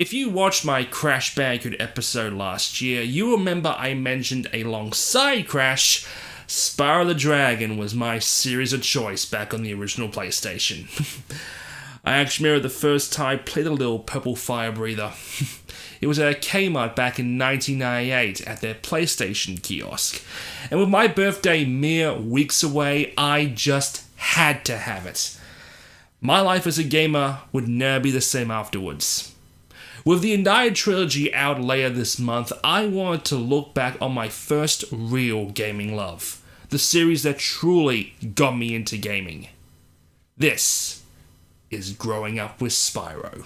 If you watched my Crash Bandicoot episode last year, you remember I mentioned alongside Crash, Spyro the Dragon was my series of choice back on the original PlayStation. I actually remember the first time I played a little purple fire breather. It was at a Kmart back in 1998 at their PlayStation kiosk. And with my birthday mere weeks away, I just had to have it. My life as a gamer would never be the same afterwards. With the Untitled Trilogy out later this month, I wanted to look back on my first real gaming love. The series that truly got me into gaming. This is Growing Up with Spyro.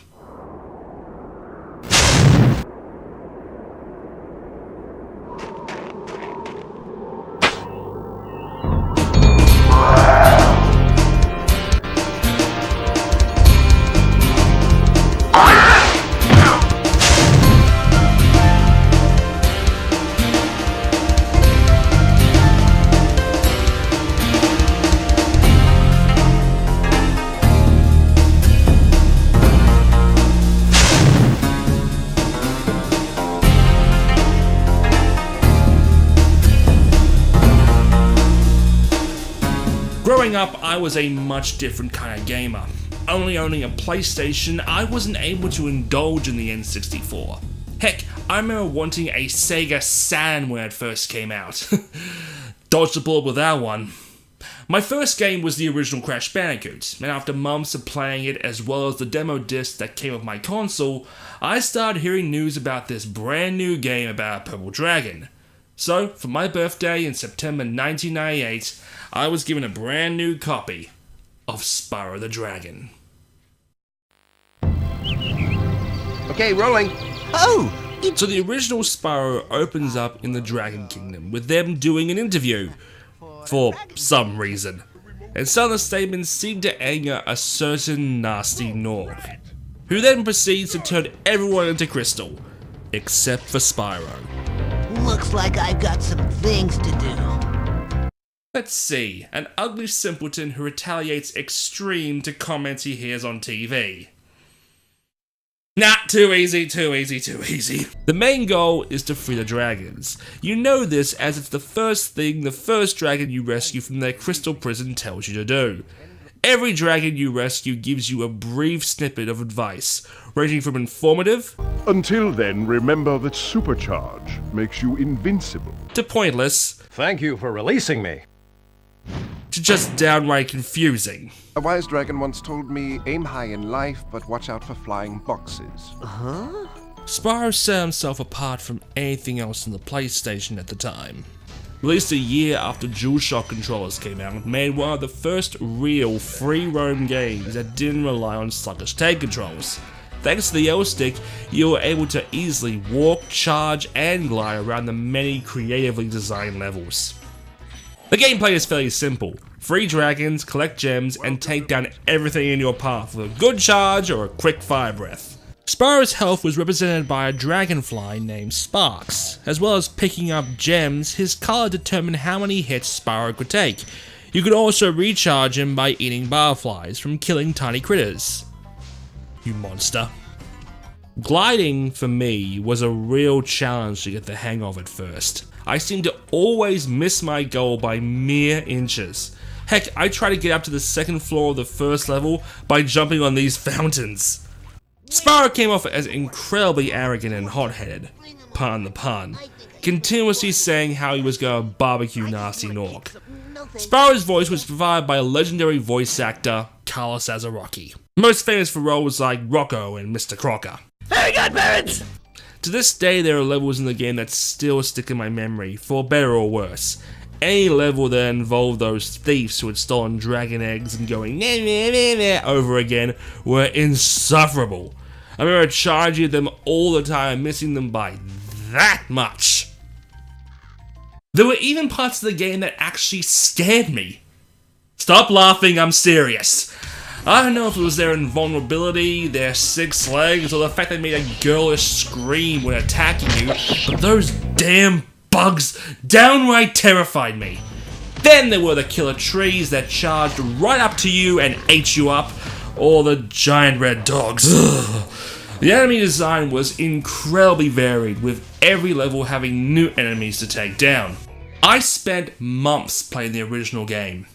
Growing up, I was a much different kind of gamer. Only owning a PlayStation, I wasn't able to indulge in the N64. Heck, I remember wanting a Sega Saturn when it first came out. Dodged the bullet with that one. My first game was the original Crash Bandicoot, and after months of playing it as well as the demo disc that came with my console, I started hearing news about this brand new game about a purple dragon. So, for my birthday in September 1998, I was given a brand new copy of Spyro the Dragon. Okay, rolling. Oh! So the original Spyro opens up in the Dragon Kingdom, with them doing an interview, for some reason. And some of the statements seem to anger a certain nasty Norg, who then proceeds to turn everyone into crystal, except for Spyro. Looks like I've got some things to do. Let's see, an ugly simpleton who retaliates extreme to comments he hears on TV. Nah, too easy, too easy, too easy. The main goal is to free the dragons. You know this as it's the first thing the first dragon you rescue from their crystal prison tells you to do. Every dragon you rescue gives you a brief snippet of advice, ranging from informative, until then, remember that supercharge makes you invincible, to pointless, Thank you for releasing me. to just downright confusing. A wise dragon once told me, aim high in life, but watch out for flying boxes. Spyro set himself apart from anything else in the PlayStation at the time. Released a year after DualShock controllers came out, made one of the first real free-roam games that didn't rely on sluggish tank controls. Thanks to the L-stick, you were able to easily walk, charge, and glide around the many creatively designed levels. The gameplay is fairly simple. Free dragons, collect gems, and take down everything in your path with a good charge or a quick fire breath. Spyro's health was represented by a dragonfly named Sparks. As well as picking up gems, his color determined how many hits Spyro could take. You could also recharge him by eating barflies from killing tiny critters. You monster. Gliding, for me, was a real challenge to get the hang of at first. I seemed to always miss my goal by mere inches. Heck, I tried to get up to the second floor of the first level by jumping on these fountains. Spyro came off as incredibly arrogant and hot-headed, pardon the pun, continuously saying how he was going to barbecue nasty Norg. Spyro's voice was provided by a legendary voice actor, Carlos Azaraki, most famous for roles like Rocco and Mr. Crocker. Very good, parents! To this day, there are levels in the game that still stick in my memory, for better or worse. Any level that involved those thieves who had stolen dragon eggs and going nah, nah, nah, nah, over again were insufferable. I remember charging at them all the time and missing them by that much. There were even parts of the game that actually scared me. Stop laughing, I'm serious. I don't know if it was their invulnerability, their 6 legs, or the fact they made a girlish scream when attacking you, but those damn bugs downright terrified me. Then there were the killer trees that charged right up to you and ate you up, or the giant red dogs. Ugh. The enemy design was incredibly varied, with every level having new enemies to take down. I spent months playing the original game.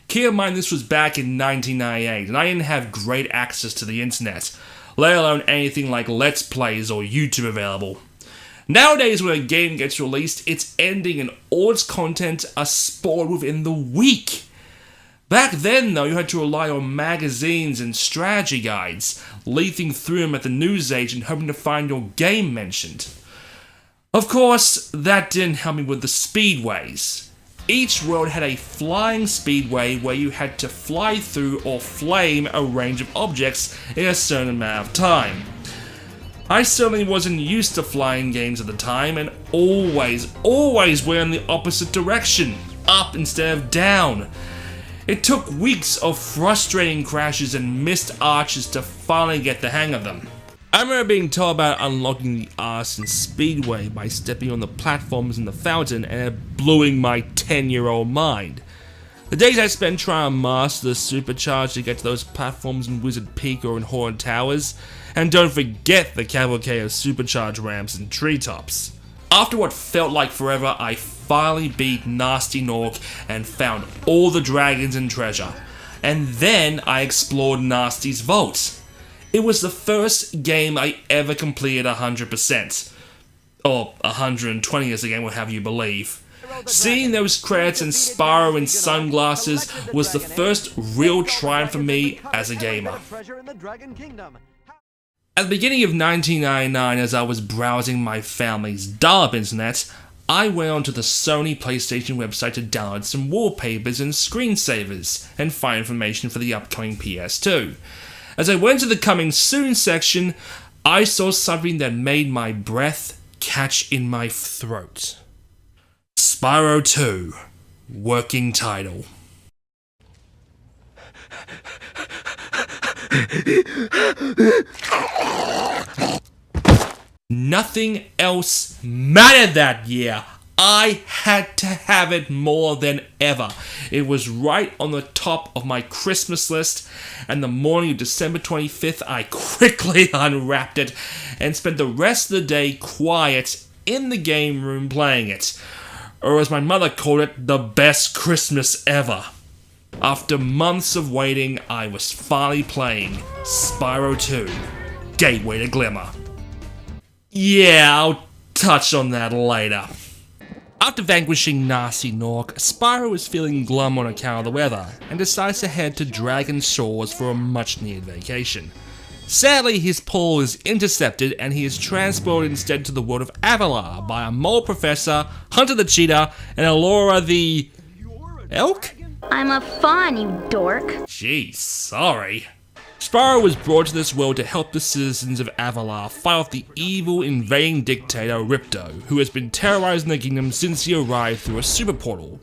Keep in mind this was back in 1998 and I didn't have great access to the internet, let alone anything like Let's Plays or YouTube available. Nowadays when a game gets released, its ending and all its content are spoiled within the week. Back then though, you had to rely on magazines and strategy guides, leafing through them at the newsagent hoping to find your game mentioned. Of course, that didn't help me with the speedways. Each world had a flying speedway where you had to fly through or flame a range of objects in a certain amount of time. I certainly wasn't used to flying games at the time and always went in the opposite direction, up instead of down. It took weeks of frustrating crashes and missed arches to finally get the hang of them. I remember being told about unlocking the Arson Speedway by stepping on the platforms in the fountain and it blowing my 10-year-old mind. The days I spent trying to master the supercharge to get to those platforms in Wizard Peak or in Horn Towers, and don't forget the cavalcade of supercharge ramps and treetops. After what felt like forever, I finally beat Nasty Nork and found all the dragons and treasure, and then I explored Nasty's vault. It was the first game I ever completed 100%. Or 120 as the game will have you believe. Seeing those credits and Spyro in sunglasses was the first real triumph for me as a gamer. At the beginning of 1999, as I was browsing my family's dial-up internet, I went onto the Sony PlayStation website to download some wallpapers and screensavers and find information for the upcoming PS2. As I went to the coming soon section, I saw something that made my breath catch in my throat. Spyro 2, working title. Nothing else mattered that year. I had to have it more than ever. It was right on the top of my Christmas list, and the morning of December 25th, I quickly unwrapped it and spent the rest of the day quiet in the game room playing it. Or as my mother called it, the best Christmas ever. After months of waiting, I was finally playing Spyro 2, Gateway to Glimmer. Yeah, I'll touch on that later. After vanquishing Nasty Nork, Spyro is feeling glum on account of the weather, and decides to head to Dragon Shores for a much-needed vacation. Sadly, his pull is intercepted, and he is transported instead to the world of Avalar by a mole professor, Hunter the Cheetah, and Allura the... elk? I'm a fawn, you dork. Jeez, sorry. Spyro was brought to this world to help the citizens of Avalar fight off the evil invading dictator Ripto, who has been terrorizing the kingdom since he arrived through a super portal.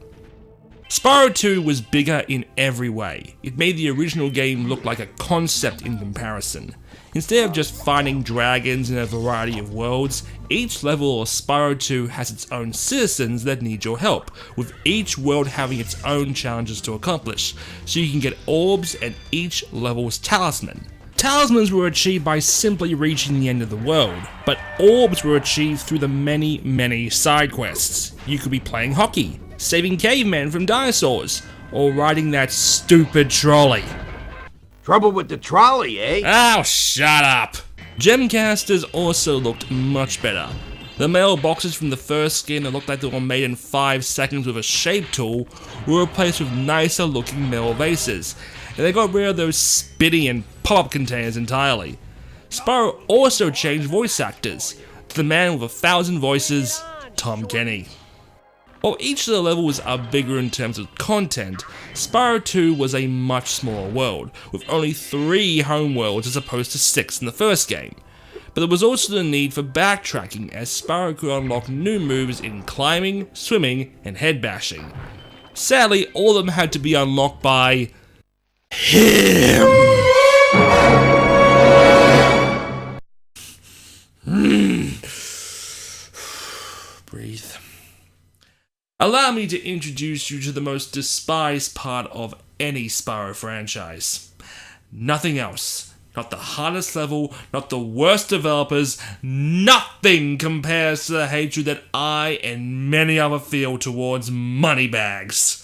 Spyro 2 was bigger in every way. It made the original game look like a concept in comparison. Instead of just finding dragons in a variety of worlds, each level of Spyro 2 has its own citizens that need your help, with each world having its own challenges to accomplish, so you can get orbs and each level's talisman. Talismans were achieved by simply reaching the end of the world, but orbs were achieved through the many side quests. You could be playing hockey, saving cavemen from dinosaurs, or riding that stupid trolley. Trouble with the trolley, eh? Oh, shut up! Gemcasters also looked much better. The mailboxes from the first game that looked like they were made in 5 seconds with a shape tool were replaced with nicer looking metal vases, and they got rid of those spitty and pop-up containers entirely. Spyro also changed voice actors, to the man with 1,000 voices, Tom Kenny. While each of the levels are bigger in terms of content, Spyro 2 was a much smaller world, with only 3 home worlds as opposed to 6 in the first game. But there was also the need for backtracking, as Spyro could unlock new moves in climbing, swimming, and head bashing. Sadly, all of them had to be unlocked by... him! Breathe. Allow me to introduce you to the most despised part of any Spyro franchise. Nothing else. not the hardest level, not the worst developers. Nothing compares to the hatred that I and many others feel towards Moneybags.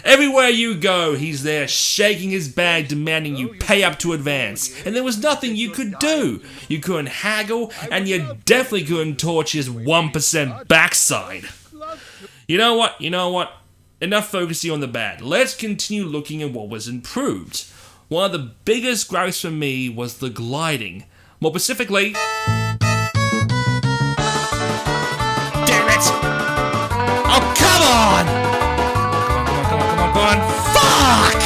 Everywhere you go, he's there shaking his bag, demanding you pay up to advance. And there was nothing you could do. You couldn't haggle, and you definitely couldn't torch his 1% backside. You know what? Enough focusing on the bad. Let's continue looking at what was improved. One of the biggest gripes for me was the gliding. More specifically... Damn it! Oh, come on! Come on! Fuck!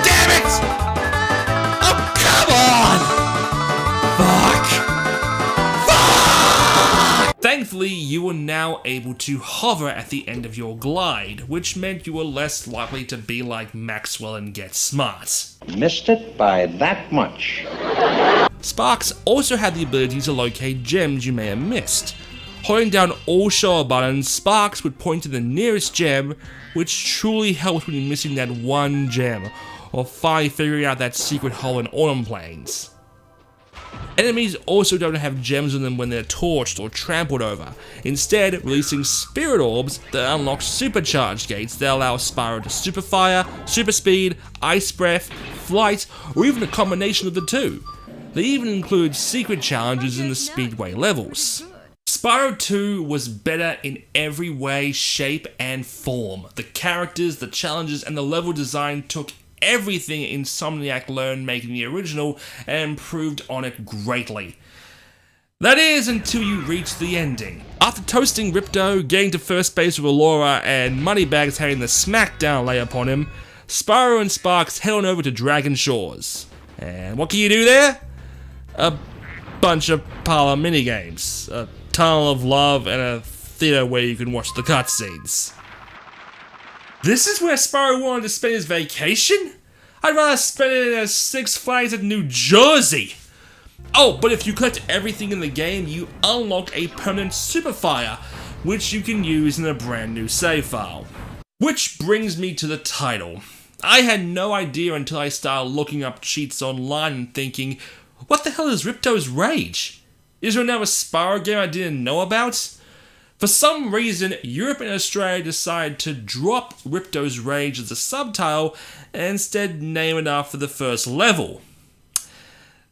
Damn it! Oh, come on! Fuck! Thankfully, you were now able to hover at the end of your glide, which meant you were less likely to be like Maxwell and get smart. Missed it by that much. Sparks also had the ability to locate gems you may have missed. Holding down all shoulder buttons, Sparks would point to the nearest gem, which truly helped when you're missing that one gem, or finally figuring out that secret hole in Autumn Plains. Enemies also don't have gems on them when they're torched or trampled over, instead releasing spirit orbs that unlock supercharged gates that allow Spyro to super fire, super speed, ice breath, flight, or even a combination of the two. They even include secret challenges in the speedway levels. Spyro 2 was better in every way, shape, and form. The characters, the challenges, and the level design took everything Insomniac learned making the original and improved on it greatly. That is, until you reach the ending. After toasting Ripto, getting to first base with Allura, and Moneybags having the smackdown lay upon him, Spyro and Sparks head on over to Dragon Shores. And what can you do there? A bunch of parlor minigames, a tunnel of love, and a theater where you can watch the cutscenes. This is where Spyro wanted to spend his vacation? I'd rather spend it at Six Flags in New Jersey. Oh, but if you collect everything in the game, you unlock a permanent super fire, which you can use in a brand new save file. Which brings me to the title. I had no idea until I started looking up cheats online and thinking, what the hell is Riptos Rage? Is there another Spyro game I didn't know about? For some reason, Europe and Australia decided to drop Riptos Rage as a subtitle and instead name it after the first level.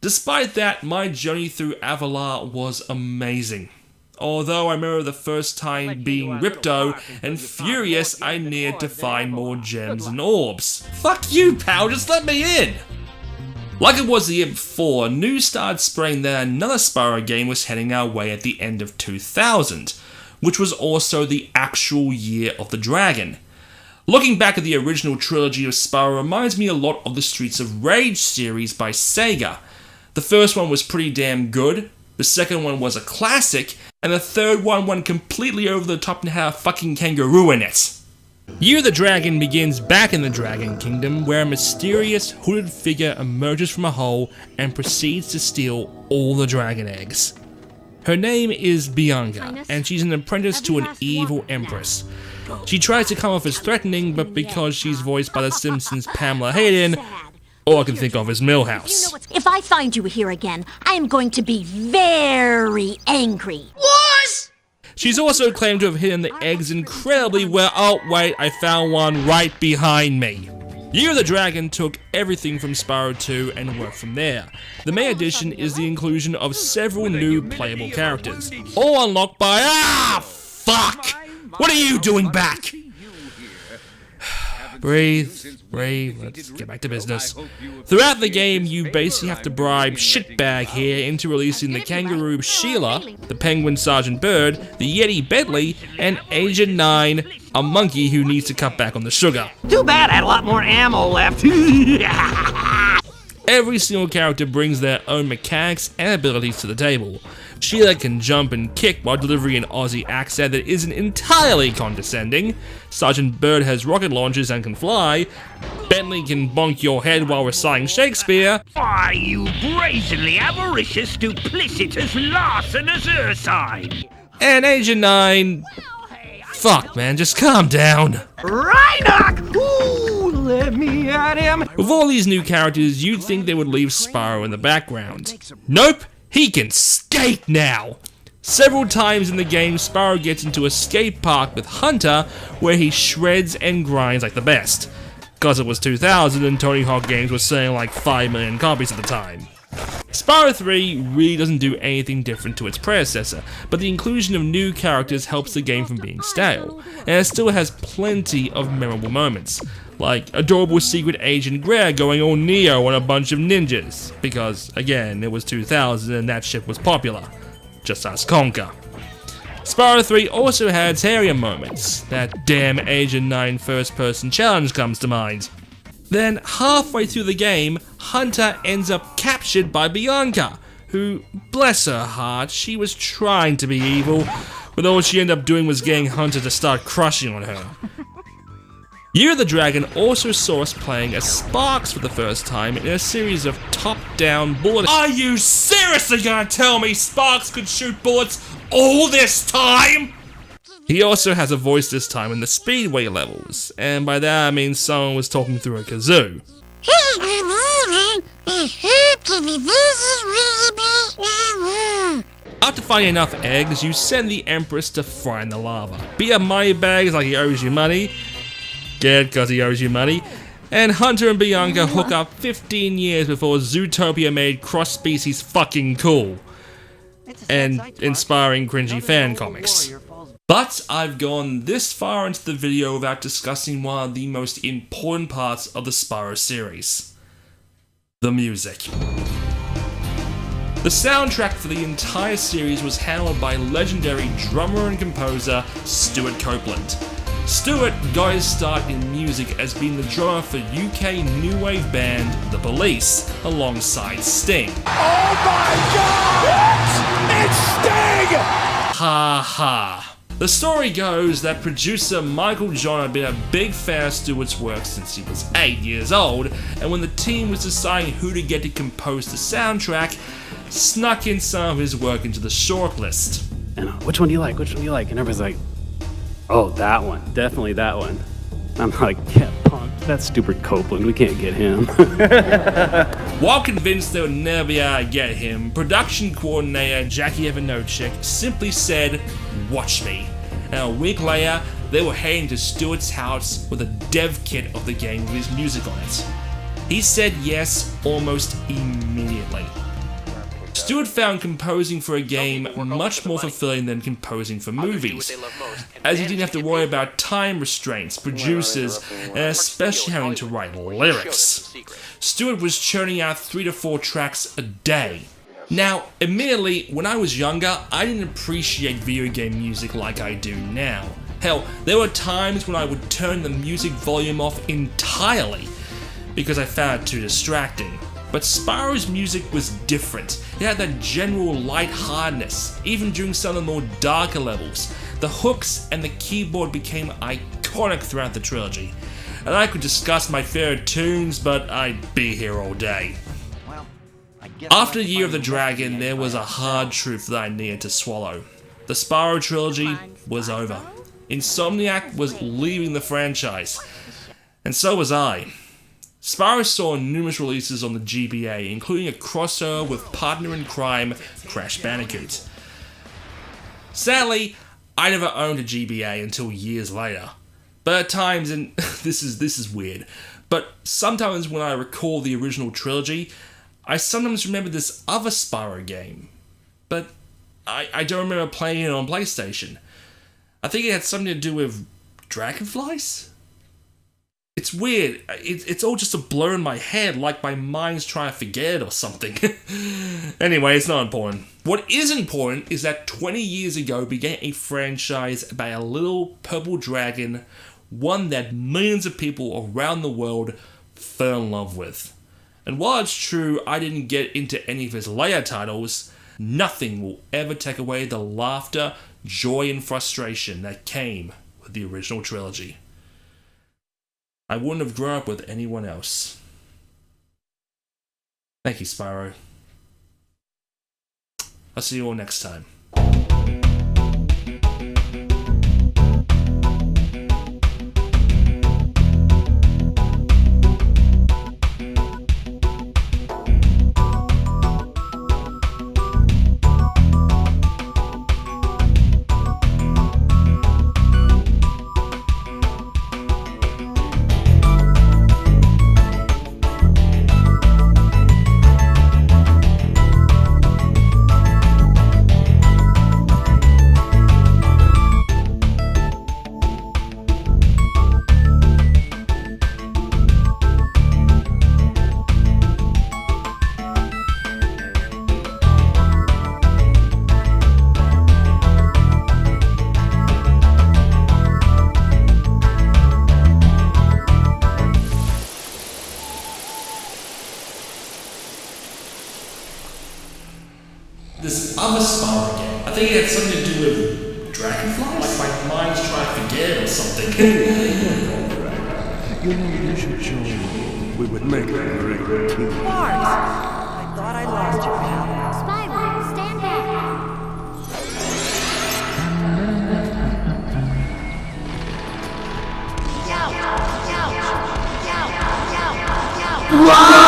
Despite that, my journey through Avalar was amazing. Although I remember the first time being Ripto and furious I needed to find more gems and orbs. Fuck you, pal, just let me in! Like it was the year before, news started spreading that another Spyro game was heading our way at the end of 2000, which was also the actual year of the dragon. Looking back at the original trilogy of Spyro reminds me a lot of the Streets of Rage series by Sega. The first one was pretty damn good, the second one was a classic, and the third one went completely over the top and had a fucking kangaroo in it. Year of the Dragon begins back in the Dragon Kingdom, where a mysterious hooded figure emerges from a hole and proceeds to steal all the dragon eggs. Her name is Bianca, and she's an apprentice to an evil empress. She tries to come off as threatening, but because she's voiced by The Simpsons' Pamela Hayden, all I can think of is Millhouse. If I find you here again, I am going to be very angry. What? She's also claimed to have hidden the eggs incredibly well. Oh wait, I found one right behind me. Year of the Dragon took everything from Spyro 2 and worked from there. The main addition is the inclusion of several new playable characters, all unlocked by fuck! What are you doing back? Breathe, let's get back to business. Throughout the game, you basically have to bribe Shitbag here into releasing the kangaroo Sheila, the penguin Sergeant Bird, the Yeti Bentley, and Agent 9, a monkey who needs to cut back on the sugar. Too bad I had a lot more ammo left. Every single character brings their own mechanics and abilities to the table. Sheila can jump and kick while delivering an Aussie accent that isn't entirely condescending. Sergeant Bird has rocket launchers and can fly. Bentley can bonk your head while reciting Shakespeare. Why, you brazenly avaricious, duplicitous, larcenous ursine! And Agent 9... Fuck, man, just calm down. Reinhardt! Ooh, let me at him. With all these new characters, you'd think they would leave Spyro in the background. Nope, he can skate now! Several times in the game, Spyro gets into a skate park with Hunter, where he shreds and grinds like the best. Cause it was 2000 and Tony Hawk games were selling like 5 million copies at the time. Spyro 3 really doesn't do anything different to its predecessor, but the inclusion of new characters helps the game from being stale, and it still has plenty of memorable moments, like adorable secret agent Greg going all Neo on a bunch of ninjas, because again, it was 2000 and that shit was popular. Just ask Conker. Spyro 3 also had hairier moments. That damn Agent 9 first-person challenge comes to mind. Then, halfway through the game, Hunter ends up captured by Bianca, who, bless her heart, she was trying to be evil, but all she ended up doing was getting Hunter to start crushing on her. Year of the Dragon also saw us playing as Sparks for the first time in a series of top-down bullet. Are you seriously gonna tell me Sparks could shoot bullets all this time? He also has a voice this time in the Speedway levels, and by that I mean someone was talking through a kazoo. After finding enough eggs, you send the Empress to fry in the lava. Beat up moneybags like he owes you money. Get it, cause he owes you money. And Hunter and Bianca hook up 15 years before Zootopia made cross-species fucking cool. And inspiring cringy fan comics. But I've gone this far into the video without discussing one of the most important parts of the Spyro series. The music. The soundtrack for the entire series was handled by legendary drummer and composer Stuart Copeland. Stuart got his start in music as being the drummer for UK new wave band The Police, alongside Sting. Oh my god! It's Sting! Ha ha. The story goes that producer Michael John had been a big fan of Stuart's work since he was 8 years old, and when the team was deciding who to get to compose the soundtrack, snuck in some of his work into the shortlist. And which one do you like? Which one do you like? And everybody's like, oh, that one. Definitely that one. I'm like, yeah, punk. That's stupid Copeland. We can't get him. While convinced they would never be able to get him, production coordinator Jackie Evanocek simply said, watch me. And a week later, they were heading to Stuart's house with a dev kit of the game with his music on it. He said yes almost immediately. Stuart found composing for a game much more fulfilling than composing for movies, as he didn't have to worry about time restraints, producers, and especially having to write lyrics. Stuart was churning out 3 to 4 tracks a day. Now, admittedly, when I was younger, I didn't appreciate video game music like I do now. Hell, there were times when I would turn the music volume off entirely because I found it too distracting. But Spyro's music was different. It had that general lightheartedness, even during some of the more darker levels. The hooks and the keyboard became iconic throughout the trilogy. And I could discuss my favorite tunes, but I'd be here all day. After Year of the Dragon, there was a hard truth that I needed to swallow. The Spyro trilogy was over. Insomniac was leaving the franchise. And so was I. Spyro saw numerous releases on the GBA, including a crossover with partner in crime Crash Bandicoot. Sadly, I never owned a GBA until years later. But at times, and this is weird, but sometimes when I recall the original trilogy, I sometimes remember this other Spyro game. But I don't remember playing it on PlayStation. I think it had something to do with dragonflies? It's weird. It's all just a blur in my head, like my mind's trying to forget it or something. Anyway, it's not important. What is important is that 20 years ago began a franchise about a little purple dragon, one that millions of people around the world fell in love with. And while it's true I didn't get into any of his later titles, nothing will ever take away the laughter, joy, and frustration that came with the original trilogy. I wouldn't have grown up with anyone else. Thank you, Spyro. I'll see you all next time. think it had something to do with dragonflies? Like my mind's trying to forget or something. You should join me. We would make a great team. Mars! I thought I lost you, pal. Spyro, stand back. Ouch! Ouch! Ouch! Ouch! Ouch!